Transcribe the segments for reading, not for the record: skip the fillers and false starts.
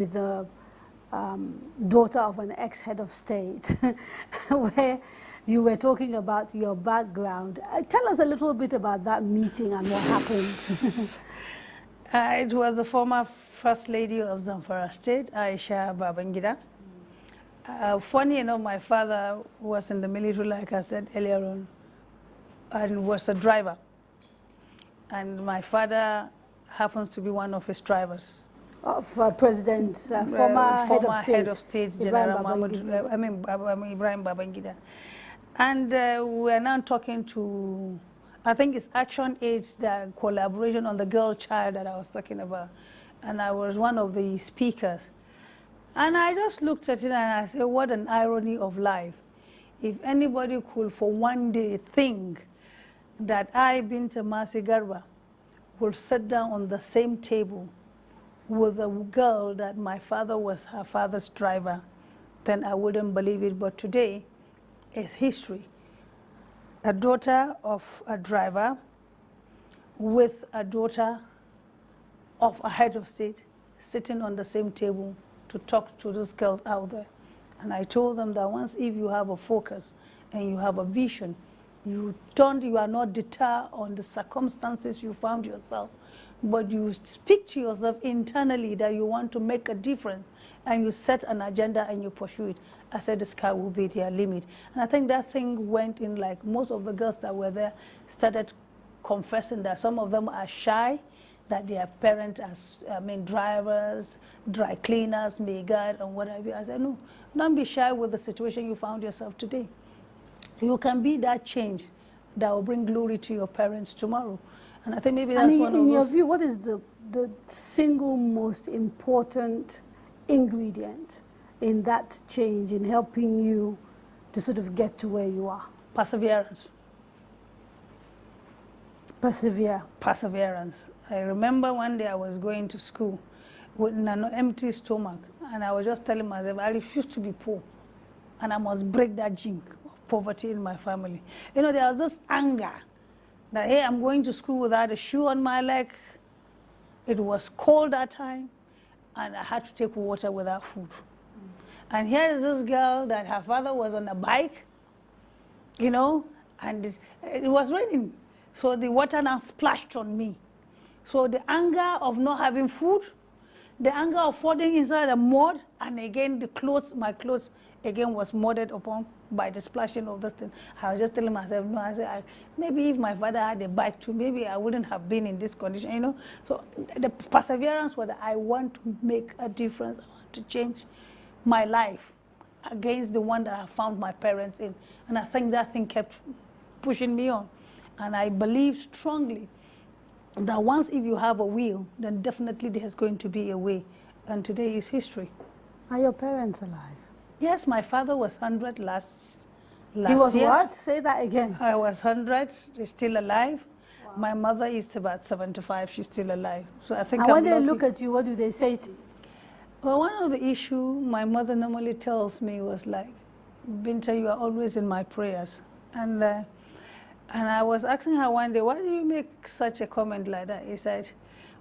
with the daughter of an ex-head of state, where you were talking about your background. Tell us a little bit about that meeting and what happened. It was the former First Lady of Zamfara State, Aisha Babangida. Funny enough, my father was in the military, like I said earlier on, and was a driver. And my father happens to be one of his drivers. Of President, former head of state, General Ibrahim Babangida. And we are now talking to, I think it's Action Aid's the collaboration on the girl child that I was talking about. And I was one of the speakers. And I just looked at it and I said, what an irony of life. If anybody could for one day think that I, Binta Masi Garba, will sit down on the same table with a girl that my father was her father's driver, then I wouldn't believe it. But today is history. A daughter of a driver with a daughter of a head of state sitting on the same table to talk to those girls out there. And I told them that once if you have a focus and you have a vision, you are not deterred on the circumstances you found yourself, but you speak to yourself internally that you want to make a difference, and you set an agenda and you pursue it. I said the sky will be their limit. And I think that thing went in, like most of the girls that were there started confessing that some of them are shy, that their parents are, drivers, dry cleaners, maid, and whatever. I said, no, don't be shy with the situation you found yourself today. You can be that change that will bring glory to your parents tomorrow. And I think maybe that's one of those. In your view, what is the single most important ingredient in that change, in helping you to sort of get to where you are? Perseverance. Persevere. Perseverance. I remember one day I was going to school with an empty stomach, and I was just telling myself, I refuse to be poor, and I must break that jinx of poverty in my family. You know, there was this anger that, hey, I'm going to school without a shoe on my leg. It was cold that time, and I had to take water without food. And here is this girl that her father was on a bike, you know, and it was raining. So the water now splashed on me. So the anger of not having food, the anger of falling inside the mud, and again the clothes, my clothes again was mudded upon by the splashing of this thing. I was just telling myself, no, I said, maybe if my father had a bike too, maybe I wouldn't have been in this condition, you know. So the perseverance was that I want to make a difference, I want to change my life against the one that I found my parents in. And I think that thing kept pushing me on. And I believe strongly that once if you have a will, then definitely there's going to be a way. And today is history. Are your parents alive? Yes, my father was 100 last year. He was what? Say that again. I was 100, he's still alive. Wow. My mother is about 75, she's still alive. So I think and when I'm they lucky. look at you, what do they say to you? Well, one of the issues my mother normally tells me was like, Binta, you are always in my prayers. And I was asking her one day, why do you make such a comment like that? He said,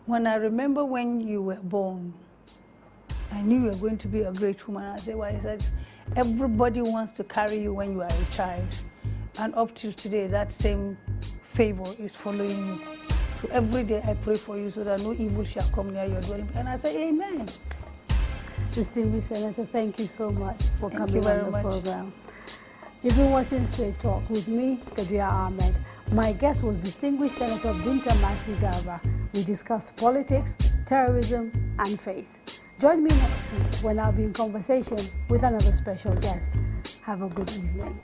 when I remember when you were born, I knew you were going to be a great woman. I said, why? He said, everybody wants to carry you when you are a child. And up till today, that same favor is following you. So every day I pray for you so that no evil shall come near your dwelling. And I say, amen. Distinguished Senator, thank you so much for coming on the program. You've been watching Straight Talk with me, Kadria Ahmed. My guest was Distinguished Senator Binta Masi Garba. We discussed politics, terrorism, and faith. Join me next week when I'll be in conversation with another special guest. Have a good evening.